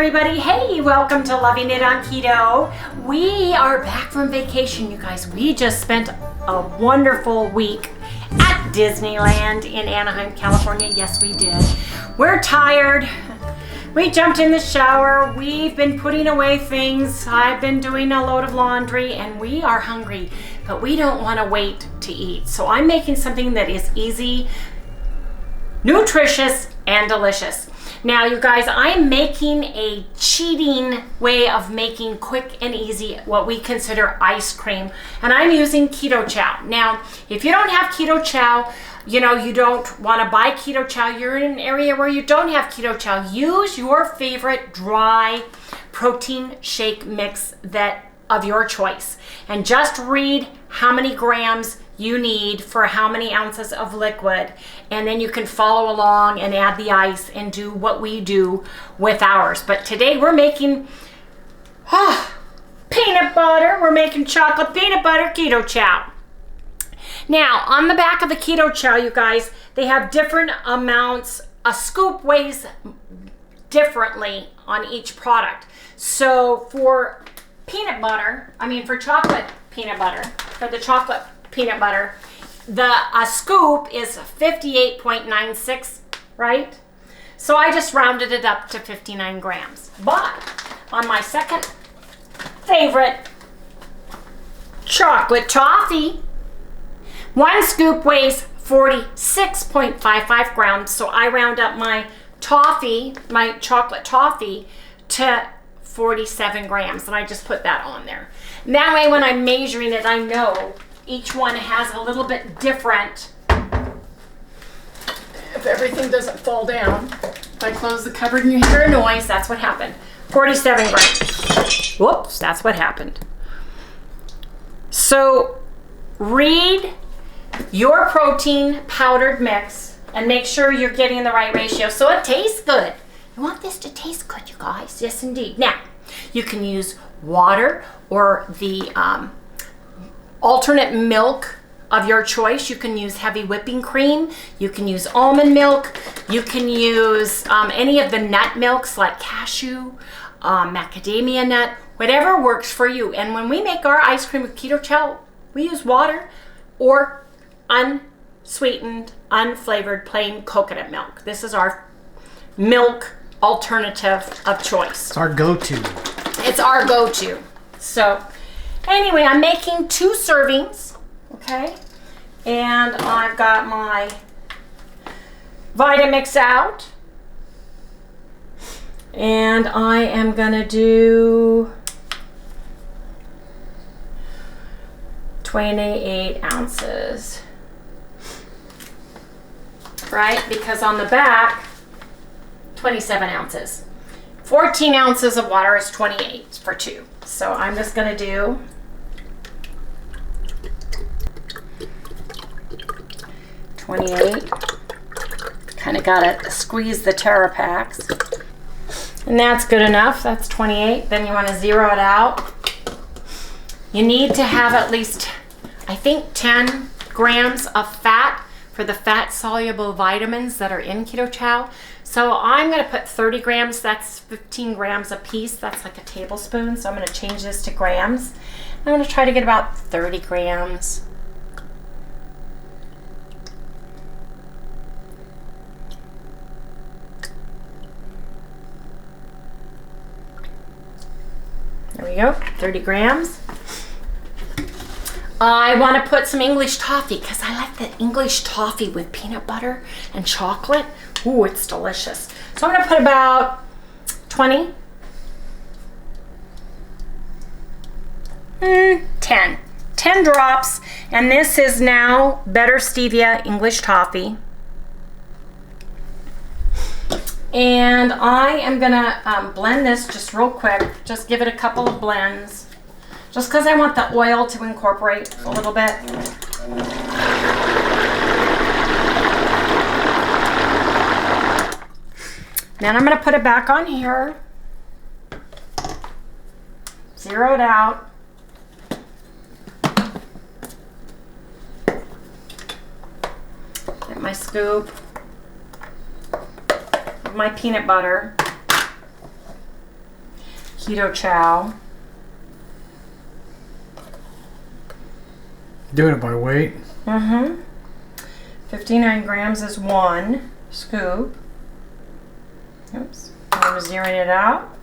everybody. Hey, welcome to Loving It on Keto. We are back from vacation, you guys. We just spent a wonderful week at Disneyland in Anaheim, California. Yes, we did. We're tired. We jumped in the shower. We've been putting away things. I've been doing a load of laundry and we are hungry, but we don't want to wait to eat. So I'm making something that is easy, nutritious, and delicious. Now, you guys, I'm making a cheating way of making quick and easy what we consider ice cream, and I'm using Keto Chow. Now, if you don't have Keto Chow, you know, you don't want to buy Keto Chow, you're in an area where you don't have Keto Chow, use your favorite dry protein shake mix of your choice, and just read how many grams you need for how many ounces of liquid, and then you can follow along and add the ice and do what we do with ours. But today we're making peanut butter. We're making chocolate peanut butter Keto Chow. Now, on the back of the Keto Chow, you guys, they have different amounts. A scoop weighs differently on each product. So for chocolate peanut butter, for the chocolate peanut butter, a scoop is 58.96, right? So I just rounded it up to 59 grams. But on my second favorite, chocolate toffee, one scoop weighs 46.55 grams. So I round up my chocolate toffee to 47 grams, and I just put that on there. And that way when I'm measuring it, I know each one has a little bit different. If everything doesn't fall down, if I close the cupboard and you hear a noise, that's what happened. 47 grams. Whoops, that's what happened. So read your protein powdered mix and make sure you're getting the right ratio so it tastes good. You want this to taste good, you guys. Yes, indeed. Now, you can use water or the alternate milk of your choice. You can use heavy whipping cream. You can use almond milk. You can use any of the nut milks like cashew, macadamia nut, whatever works for you. And when we make our ice cream with Keto Chow, we use water or unsweetened, unflavored, plain coconut milk. This is our milk alternative of choice. It's our go-to. It's our go-to. So anyway, I'm making 2 servings, okay? And I've got my Vitamix out. And I am gonna do 28 ounces. Right? Because on the back, 27 ounces. 14 ounces of water is 28 for 2. So I'm just gonna do 28. Kind of gotta squeeze the Terrapacks. And that's good enough. That's 28. Then you want to zero it out. You need to have at least, I think, 10 grams of fat for the fat-soluble vitamins that are in Keto Chow. So I'm going to put 30 grams. That's 15 grams a piece. That's like a tablespoon. So I'm going to change this to grams. I'm going to try to get about 30 grams. There we go, 30 grams. I want to put some English toffee because I like the English toffee with peanut butter and chocolate. Ooh, it's delicious. So I'm going to put about 10 drops. And this is now Better Stevia English toffee. And I am going to blend this just real quick. Just give it a couple of blends. Just because I want the oil to incorporate a little bit. Then I'm going to put it back on here. Zero it out. Get my scoop of my peanut butter. Keto Chow. Doing it by weight. 59 grams is 1 scoop. Oops. I'm zeroing it out.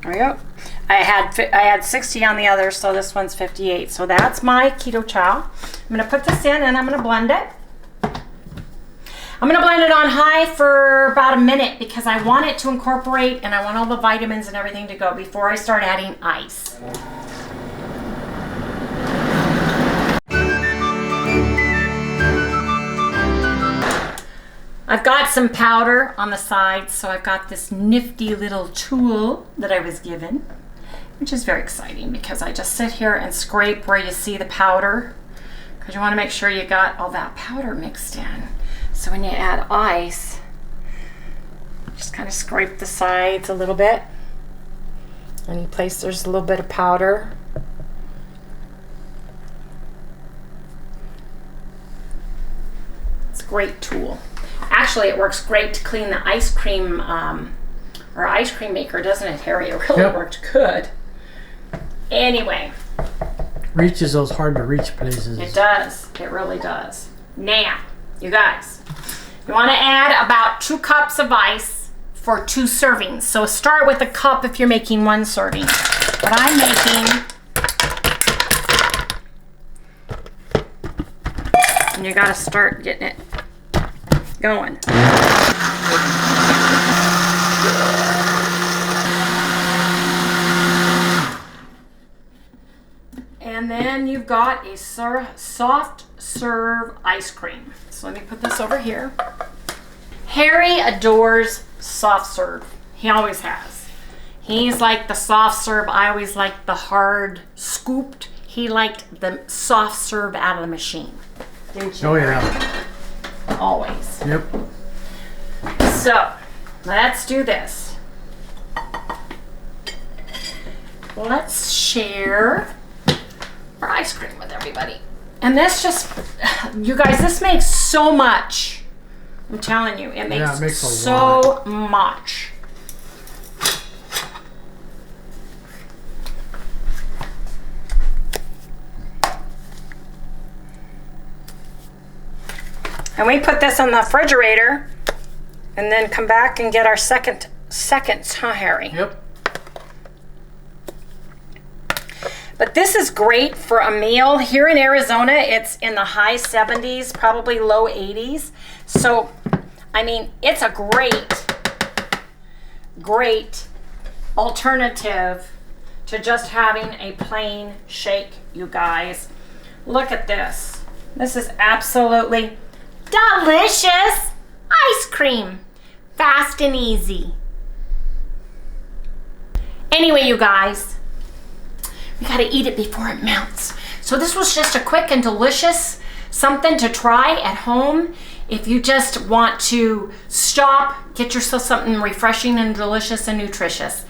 There we go. I had 60 on the other, so this one's 58. So that's my Keto Chow. I'm gonna put this in and I'm gonna blend it. I'm gonna blend it on high for about a minute because I want it to incorporate and I want all the vitamins and everything to go before I start adding ice. I've got some powder on the side, so I've got this nifty little tool that I was given, which is very exciting because I just sit here and scrape where you see the powder because you want to make sure you got all that powder mixed in. So when you add ice, just kind of scrape the sides a little bit. Any place there's a little bit of powder. It's a great tool. Actually, it works great to clean the ice cream or ice cream maker, doesn't it, Harry? It really worked good. Anyway. Reaches those hard to reach places. It does. It really does. Now, you guys, you want to add about 2 cups of ice for 2 servings. So start with a cup if you're making 1 serving. But I'm making, and you got to start getting it going. And then you've got a soft serve ice cream. So let me put this over here. Harry adores soft serve. He always has. He's like the soft serve. I always like the hard scooped. He liked the soft serve out of the machine. Didn't you? Oh yeah. Always. Yep. So let's do this. Let's share our ice cream with everybody. And this just, you guys, this makes so much. I'm telling you, it makes so much. And we put this in the refrigerator and then come back and get our seconds, huh, Harry? Yep. But this is great for a meal. Here in Arizona, it's in the high 70s, probably low 80s. So, I mean, it's a great alternative to just having a plain shake, you guys. Look at this. This is absolutely delicious ice cream. Fast and easy. Anyway, you guys, we gotta eat it before it melts. So this was just a quick and delicious something to try at home. If you just want to stop, get yourself something refreshing and delicious and nutritious.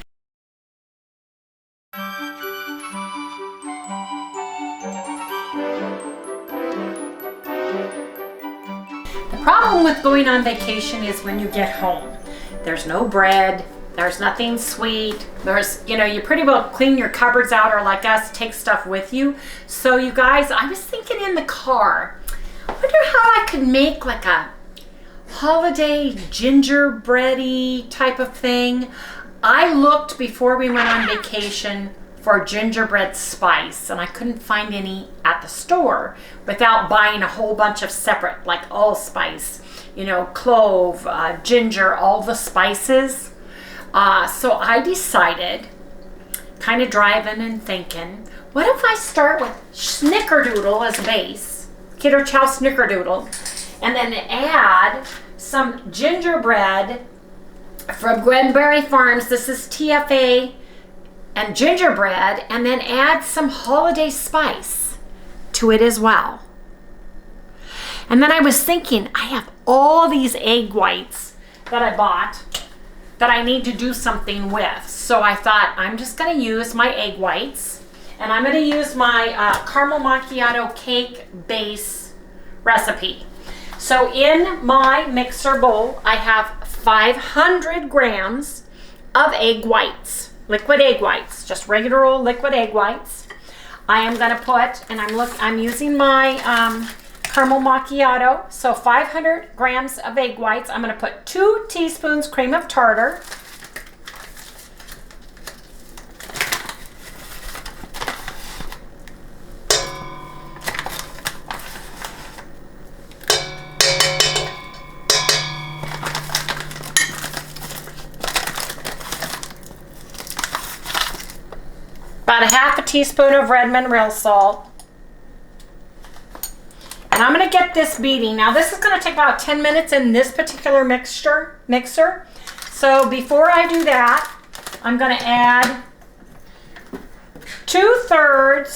The problem with going on vacation is when you get home. There's no bread, there's nothing sweet, there's, you know, you pretty well clean your cupboards out or like us, take stuff with you. So you guys, I was thinking in the car, I wonder how I could make like a holiday gingerbready type of thing. I looked before we went on vacation for gingerbread spice and I couldn't find any at the store without buying a whole bunch of separate, like allspice, you know, clove, ginger, all the spices. So I decided, kind of driving and thinking, what if I start with SNICKERDOODLE as a base, Keto Chow SNICKERDOODLE, and then add some gingerbread from Gwenberry Farms. This is TFA and gingerbread, and then add some holiday spice to it as well. And then I was thinking, I have all these egg whites that I bought that I need to do something with. So I thought I'm just gonna use my egg whites, and I'm gonna use my caramel macchiato cake base recipe. So in my mixer bowl, I have 500 grams of egg whites, liquid egg whites, just regular old liquid egg whites. I am gonna put, and I'm using my caramel macchiato, so 500 grams of egg whites. I'm gonna put 2 teaspoons cream of tartar. About a half a teaspoon of red mineral salt. And I'm gonna get this beating. Now this is gonna take about 10 minutes in this particular mixer. So before I do that, I'm gonna add 2/3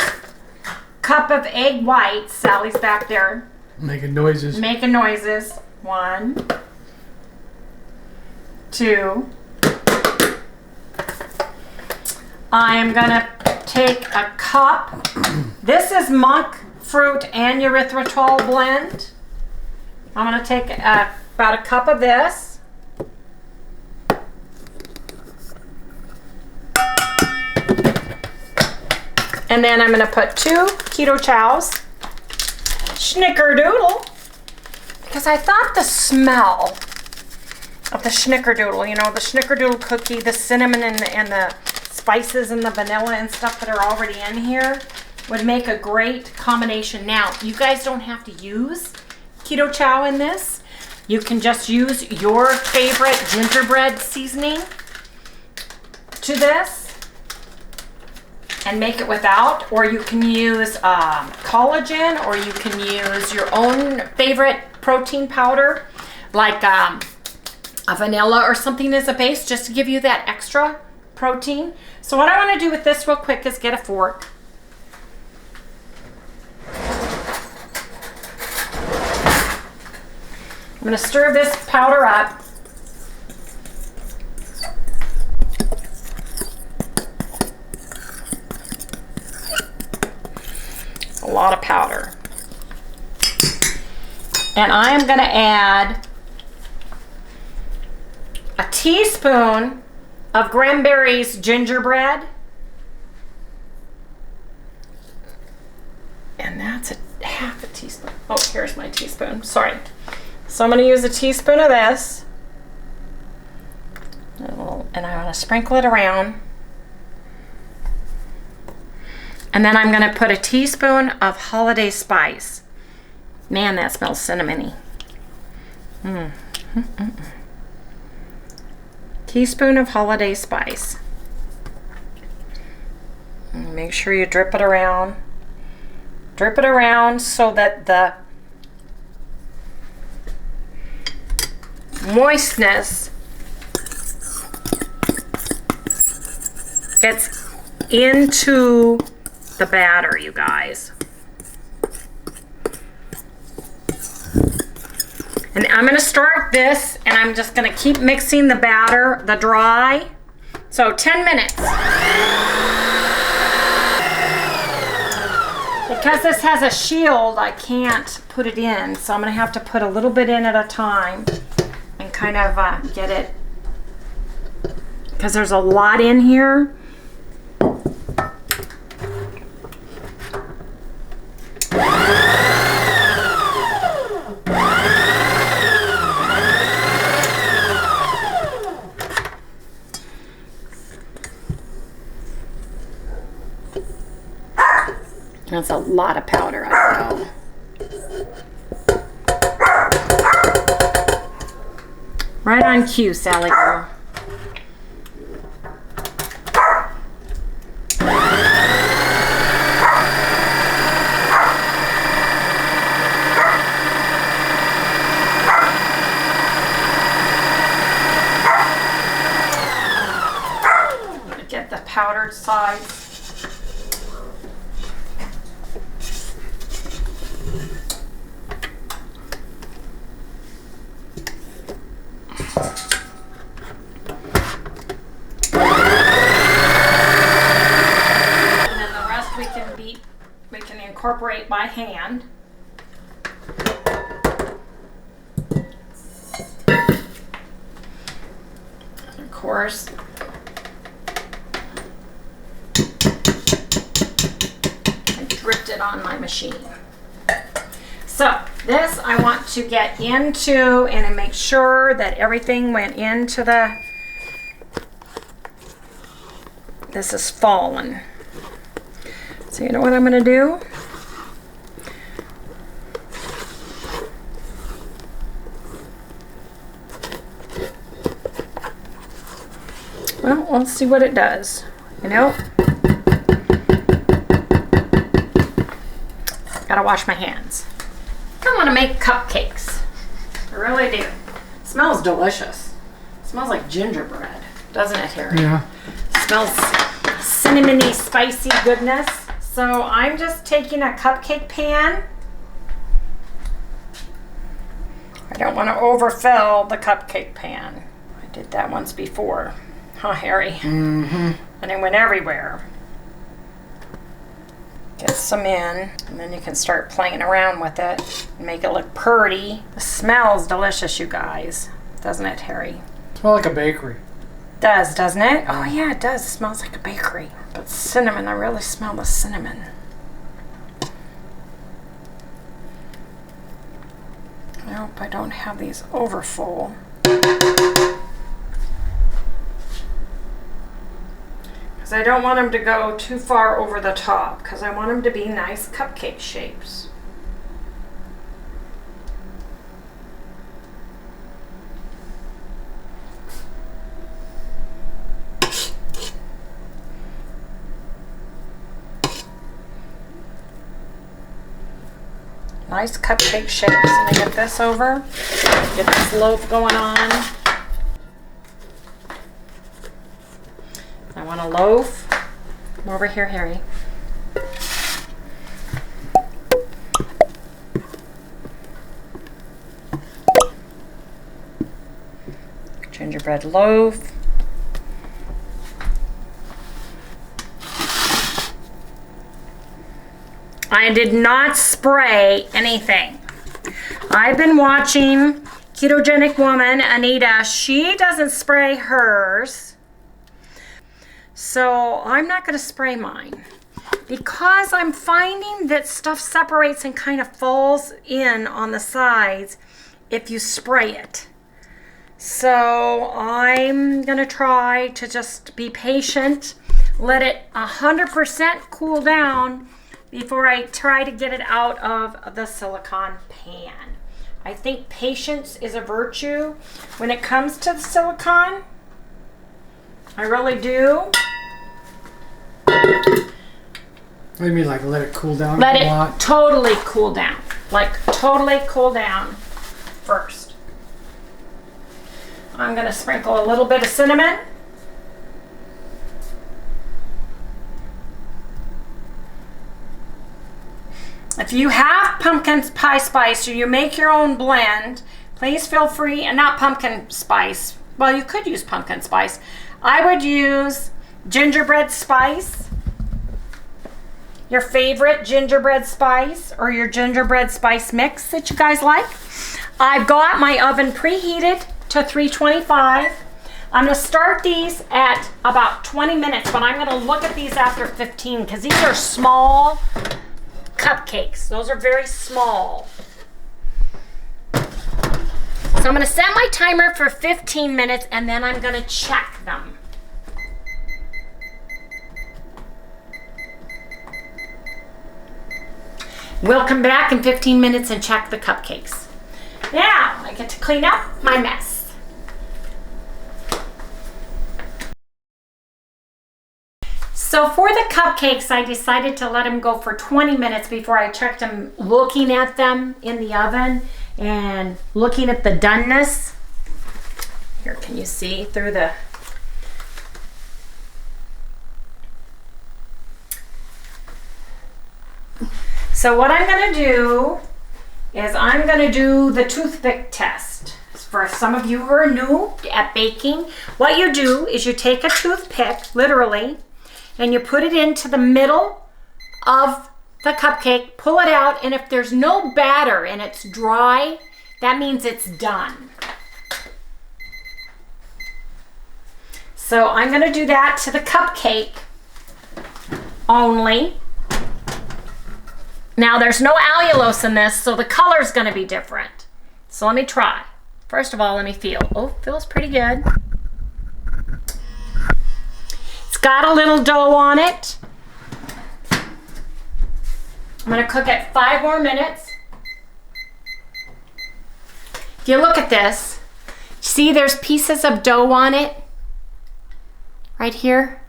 cup of egg whites. Sally's back there. Making noises. Making noises. 1, 2. I am gonna take a cup. This is monk fruit and erythritol blend. I'm gonna take about a cup of this. And then I'm gonna put 2 Keto Chows. Snickerdoodle. Because I thought the smell of the Snickerdoodle, you know, the Snickerdoodle cookie, the cinnamon and the spices and the vanilla and stuff that are already in here would make a great combination. Now, you guys don't have to use Keto Chow in this. You can just use your favorite gingerbread seasoning to this and make it without, or you can use collagen, or you can use your own favorite protein powder, like a vanilla or something as a base, just to give you that extra protein. So what I want to do with this real quick is get a fork. I'm going to stir this powder up. A lot of powder. And I am going to add a teaspoon of Granberry's gingerbread. And that's a half a teaspoon. Oh, here's my teaspoon. Sorry. So I'm going to use a teaspoon of this. And I want to sprinkle it around. And then I'm going to put a teaspoon of holiday spice. Man, that smells cinnamony. Teaspoon of holiday spice. And make sure you drip it around. Drip it around so that the moistness gets into the batter, you guys. And I'm going to start this, and I'm just going to keep mixing the batter, the dry. So 10 minutes. Because this has a shield, I can't put it in. So I'm going to have to put a little bit in at a time and kind of get it. Because there's a lot in here. That's a lot of powder, I know. Right on cue, Sally girl. I'm gonna get the powdered sides. And then the rest we can incorporate by hand. And of course, I dripped it on my machine. So this I want to get into and make sure that everything went into the, this is fallen. So you know what I'm gonna do? Well, let's see what it does, you know? Gotta wash my hands. I want to make cupcakes. I really do. It smells delicious. It smells like gingerbread, doesn't it, Harry? Yeah. It smells cinnamony, spicy goodness. So I'm just taking a cupcake pan. I don't want to overfill the cupcake pan. I did that once before. Huh, Harry? Mm-hmm. And it went everywhere. Get some in, and then you can start playing around with it and make it look pretty. It smells delicious, you guys. Doesn't it, Harry? Smells like a bakery. Does, doesn't it? Oh yeah, it does. It smells like a bakery. But cinnamon, I really smell the cinnamon. I hope I don't have these over full. Because I don't want them to go too far over the top, because I want them to be nice cupcake shapes. Nice cupcake shapes. And I get this over. Get this loaf going on. I want a loaf. Come over here, Harry. Gingerbread loaf. I did not spray anything. I've been watching Ketogenic Woman, Anita. She doesn't spray hers. So I'm not going to spray mine because I'm finding that stuff separates and kind of falls in on the sides if you spray it. So I'm going to try to just be patient, let it 100% cool down before I try to get it out of the silicone pan. I think patience is a virtue when it comes to the silicone. I really do. What do you mean, like let it cool down Let a it lot? totally cool down. Like totally cool down first. I'm going to sprinkle a little bit of cinnamon. If you have pumpkin pie spice or you make your own blend, please feel free, and not pumpkin spice. Well, you could use pumpkin spice. I would use gingerbread spice, your favorite gingerbread spice, or your gingerbread spice mix that you guys like. I've got my oven preheated to 325. I'm going to start these at about 20 minutes, but I'm going to look at these after 15 because these are small cupcakes. Those are very small. So I'm going to set my timer for 15 minutes and then I'm going to check them. We'll come back in 15 minutes and check the cupcakes. Now I get to clean up my mess. So for the cupcakes, I decided to let them go for 20 minutes before I checked them, looking at them in the oven and looking at the doneness. Here, can you see through the... So what I'm going to do is I'm going to do the toothpick test. As for some of you who are new at baking, what you do is you take a toothpick, literally, and you put it into the middle of the cupcake, pull it out, and if there's no batter and it's dry, that means it's done. So I'm gonna do that to the cupcake only. Now there's no allulose in this, so the color's gonna be different. So let me try. First of all, let me feel. Oh, feels pretty good. It's got a little dough on it. I'm gonna cook it 5 more minutes. If you look at this, see there's pieces of dough on it? Right here.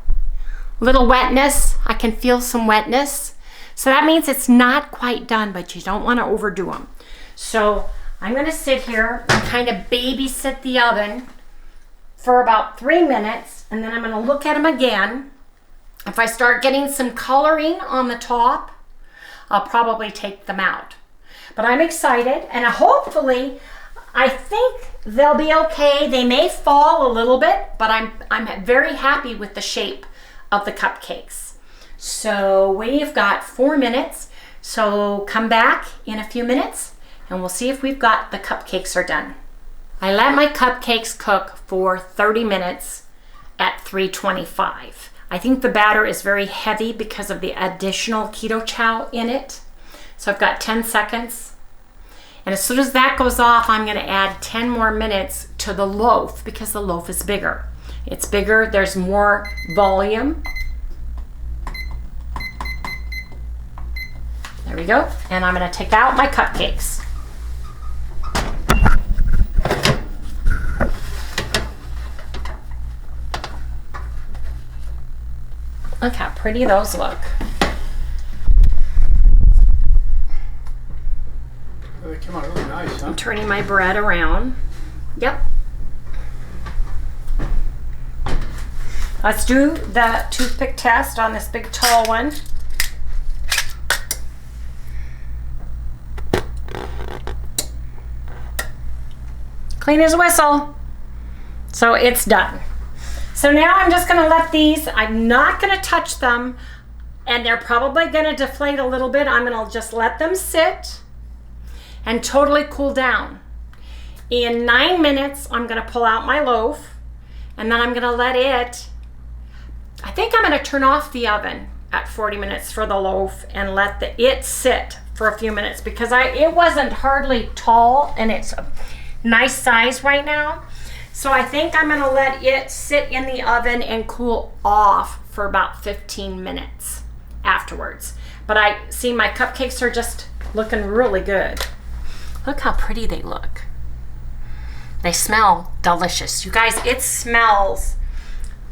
Little wetness. I can feel some wetness. So that means it's not quite done, but you don't want to overdo them. So I'm going to sit here and kind of babysit the oven for about 3 minutes, and then I'm going to look at them again. If I start getting some coloring on the top, I'll probably take them out. But I'm excited, and hopefully, I think they'll be okay. They may fall a little bit, but I'm very happy with the shape of the cupcakes. So we've got 4 minutes. So come back in a few minutes and we'll see if we've got the cupcakes are done. I let my cupcakes cook for 30 minutes at 325. I think the batter is very heavy because of the additional keto chow in it. So I've got 10 seconds. And as soon as that goes off, I'm going to add 10 more minutes to the loaf because the loaf is bigger. It's bigger, there's more volume. There we go. And I'm going to take out my cupcakes. Look how pretty those look. They came out really nice, huh? I'm turning my bread around. Yep. Let's do the toothpick test on this big tall one. Clean as a whistle. So it's done. So now I'm just going to let these, I'm not going to touch them, and they're probably going to deflate a little bit. I'm going to just let them sit and totally cool down. In 9 minutes, I'm going to pull out my loaf, and then I'm going to let it, I think I'm going to turn off the oven at 40 minutes for the loaf and let it sit for a few minutes because it wasn't hardly tall, and it's a nice size right now. So I think I'm going to let it sit in the oven and cool off for about 15 minutes afterwards. But I see my cupcakes are just looking really good. Look how pretty they look. They smell delicious. You guys, it smells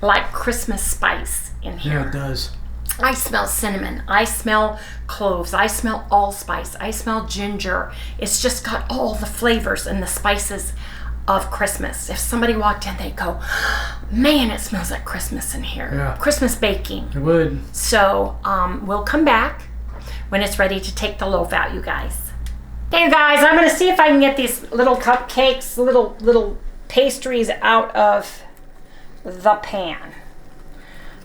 like Christmas spice in here. Yeah, it does. I smell cinnamon. I smell cloves. I smell allspice. I smell ginger. It's just got all the flavors and the spices of Christmas. If somebody walked in, they'd go, man, it smells like Christmas in here. Yeah. Christmas baking. It would. So we'll come back when it's ready to take the loaf out, you guys. Hey, you guys, I'm going to see if I can get these little cupcakes, little pastries out of the pan.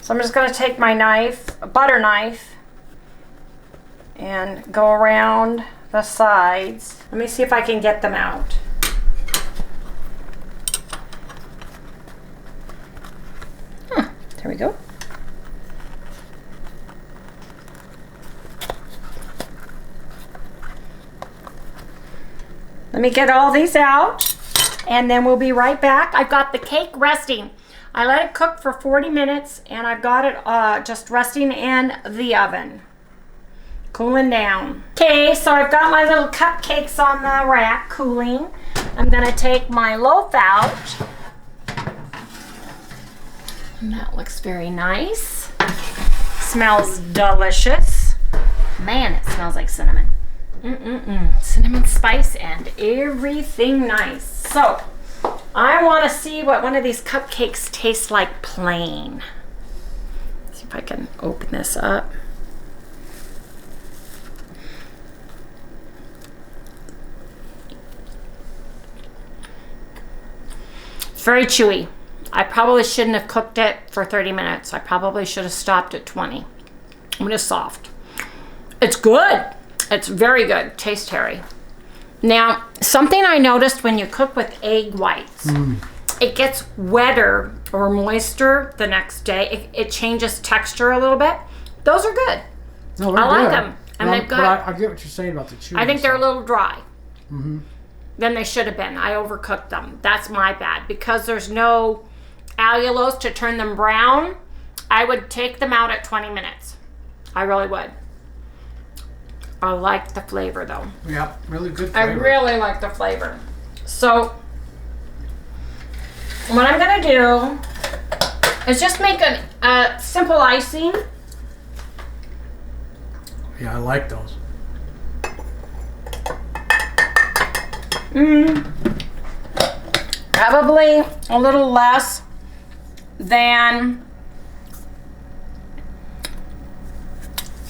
So I'm just going to take my knife, a butter knife, and go around the sides. Let me see if I can get them out. There we go. Let me get all these out, and then we'll be right back. I've got the cake resting. I let it cook for 40 minutes, and I've got it just resting in the oven, cooling down. Okay, so I've got my little cupcakes on the rack cooling. I'm gonna take my loaf out. And that looks very nice. Smells delicious. Man, it smells like cinnamon. Cinnamon spice and everything nice. So, I want to see what one of these cupcakes tastes like plain. Let's see if I can open this up. very chewy. I probably shouldn't have cooked it for 30 minutes. I probably should have stopped at 20. When it's soft. It's good. It's very good. Tastes hairy. Now, something I noticed when you cook with egg whites, it gets wetter or moister the next day. It changes texture a little bit. Those are good. No, I like them. And they've got. I get what you're saying about the chewy. I think they're a little dry. Then they should have been. I overcooked them. That's my bad. Because there's no allulose to turn them brown, I would take them out at 20 minutes. I really would. I like the flavor though. Yeah, really good flavor. I really like the flavor. So, what I'm gonna do is just make a simple icing. Yeah, I like those. Probably a little less than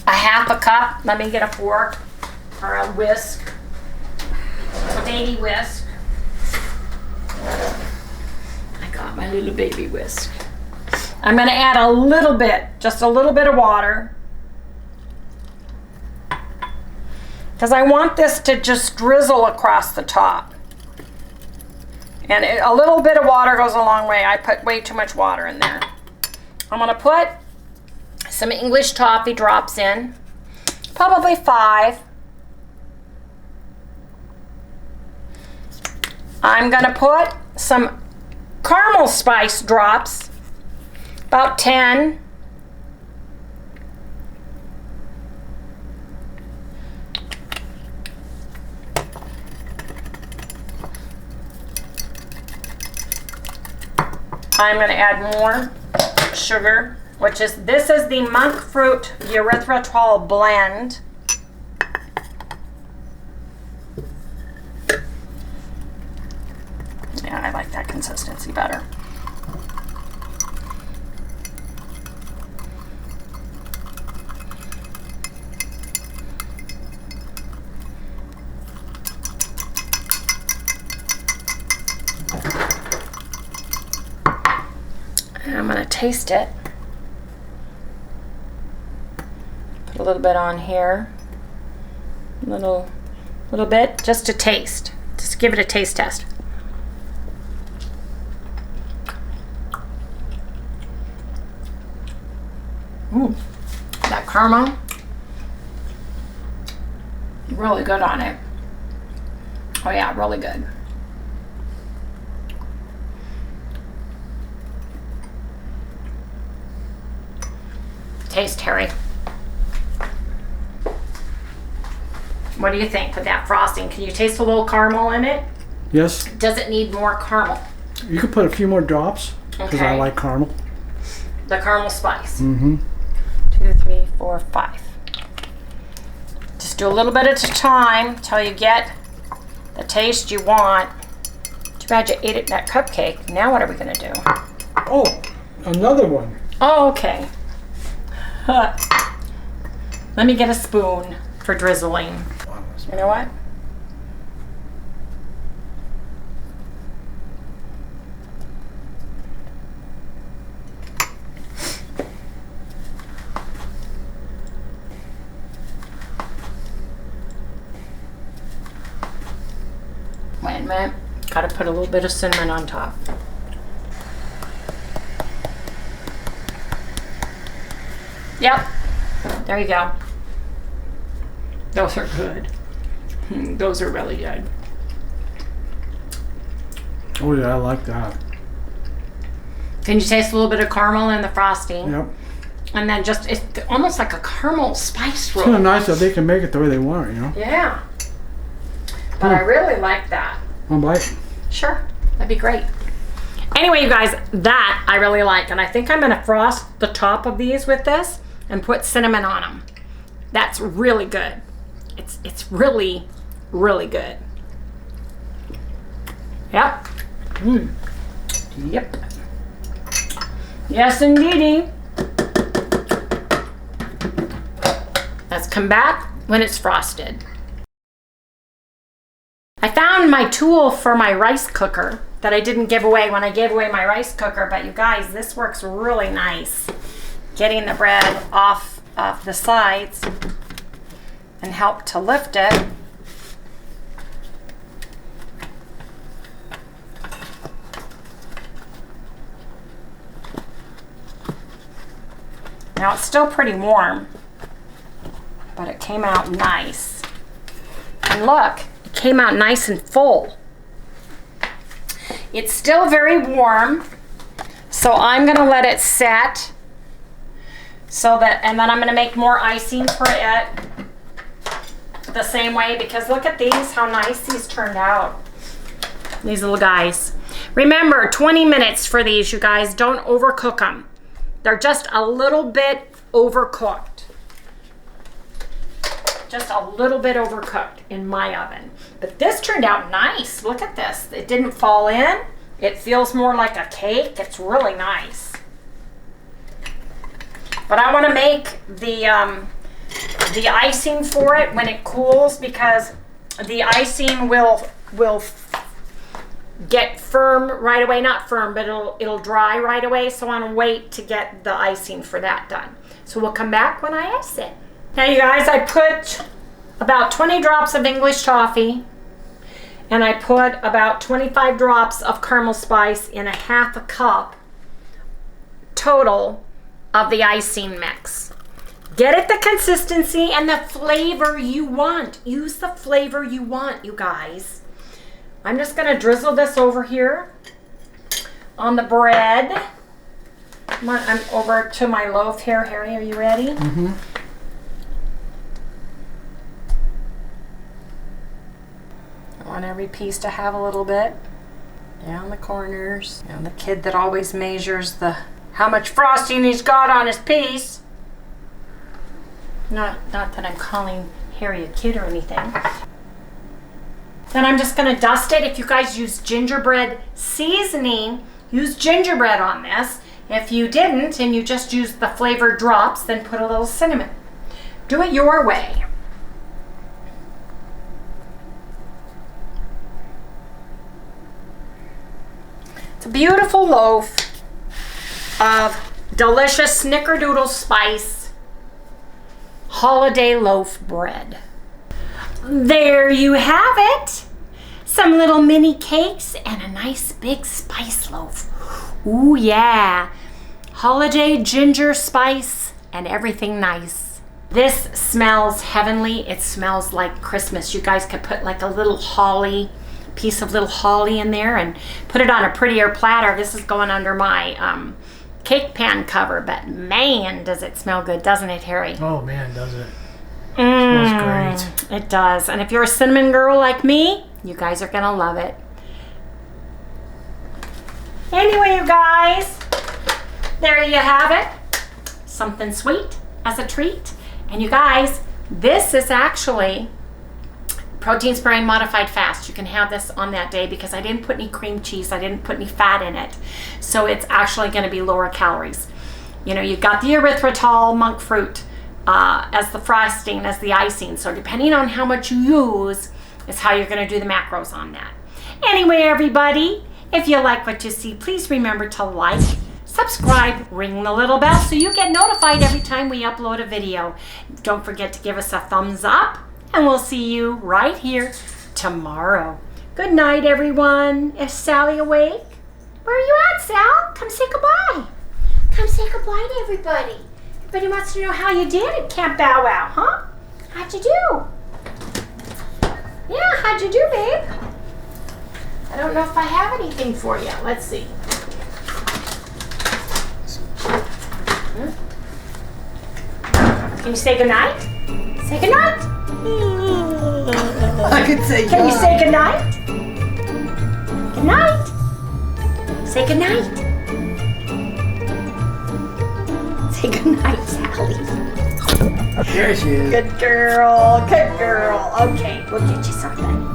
a half a cup. Let me get a fork or a whisk, a baby whisk. I got my little baby whisk. I'm gonna add a little bit, just a little bit of water. Because I want this to just drizzle across the top. And a little bit of water goes a long way. I put way too much water in there. I'm gonna put some English toffee drops in, probably 5. I'm gonna put some caramel spice drops, about 10. I'm gonna add more sugar, this is the monk fruit erythritol blend. Yeah, I like that consistency better. And I'm gonna taste it. Put a little bit on here. Little bit, just to taste. Just give it a taste test. That caramel, really good on it. Oh yeah, really good. Taste hairy. What do you think with that frosting? Can you taste a little caramel in it? Yes. Does it need more caramel? You could put a few more drops because I like caramel. The caramel spice. 2, 3, 4, 5. Just do a little bit at a time till you get the taste you want. Too bad you ate it in that cupcake. Now what are we gonna do? Oh, another one. Oh, okay. Let me get a spoon for drizzling. You know what? Wait a minute. Gotta put a little bit of cinnamon on top. Yep. There you go. Those are good. Those are really good. Oh yeah, I like that. Can you taste a little bit of caramel in the frosting? Yep. And then just, it's almost like a caramel spice roll. It's kind of nice that they can make it the way they want it, you know? Yeah. But I really like that. One bite? Sure. That'd be great. Anyway, you guys, that I really like. And I think I'm going to frost the top of these with this and put cinnamon on them. That's really good. It's really, really good. Yep. Yep. Yes, indeedy. Let's come back when it's frosted. I found my tool for my rice cooker. that I didn't give away when I gave away my rice cooker. But you guys, this works really nice. Getting the bread off of the sides and help to lift it. Now it's still pretty warm, but it came out nice. And look, it came out nice and full. It's still very warm, so I'm gonna let it set so that, and then I'm gonna make more icing for it the same way, because look at these, how nice these turned out. These little guys. Remember, 20 minutes for these, you guys. Don't overcook them. They're just a little bit overcooked. Just a little bit overcooked in my oven. But this turned out nice. Look at this. It didn't fall in. It feels more like a cake. It's really nice. But I want to make the icing for it when it cools, because the icing will get firm right away. Not firm, but it'll dry right away. So I want to wait to get the icing for that done. So we'll come back when I ice it. Now you guys, I put about 20 drops of English toffee, and I put about 25 drops of caramel spice in a half a cup total of the icing mix. Get it the consistency and the flavor you want. Use the flavor you want, you guys. I'm just gonna drizzle this over here on the bread. I'm over to my loaf here. Harry, are you ready? Mm-hmm. I want every piece to have a little bit down the corners. And the kid that always measures how much frosting he's got on his piece. Not that I'm calling Harry a kid or anything. Then I'm just gonna dust it. If you guys use gingerbread seasoning, use gingerbread on this. If you didn't and you just used the flavored drops, then put a little cinnamon. Do it your way. It's a beautiful loaf of delicious Snickerdoodle Spice holiday loaf bread. There you have it. Some little mini cakes and a nice big spice loaf. Ooh yeah. Holiday ginger spice and everything nice. This smells heavenly. It smells like Christmas. You guys could put like a little piece of little holly in there and put it on a prettier platter. This is going under my cake pan cover, but man, does it smell good, doesn't it, Harry? Oh man, does it? Smells great. It does. And if you're a cinnamon girl like me, you guys are gonna love it. Anyway, you guys, there you have it. Something sweet as a treat. And you guys, this is actually protein sparing modified fast. You can have this on that day because I didn't put any cream cheese. I didn't put any fat in it. So it's actually going to be lower calories. You know, you've got the erythritol monk fruit as the frosting, as the icing. So depending on how much you use is how you're going to do the macros on that. Anyway, everybody, if you like what you see, please remember to like, subscribe, ring the little bell so you get notified every time we upload a video. Don't forget to give us a thumbs up, and we'll see you right here tomorrow. Good night, everyone. Is Sally awake? Where are you at, Sal? Come say goodbye. Come say goodbye to everybody. Everybody wants to know how you did at Camp Bow Wow, huh? How'd you do? Yeah, how'd you do, babe? I don't know if I have anything for you. Let's see. Can you say goodnight? Say goodnight. I could say Can you say goodnight? Good night. Say goodnight. Say goodnight, Sally. There she is. Good girl. Good girl. Okay, we'll get you something.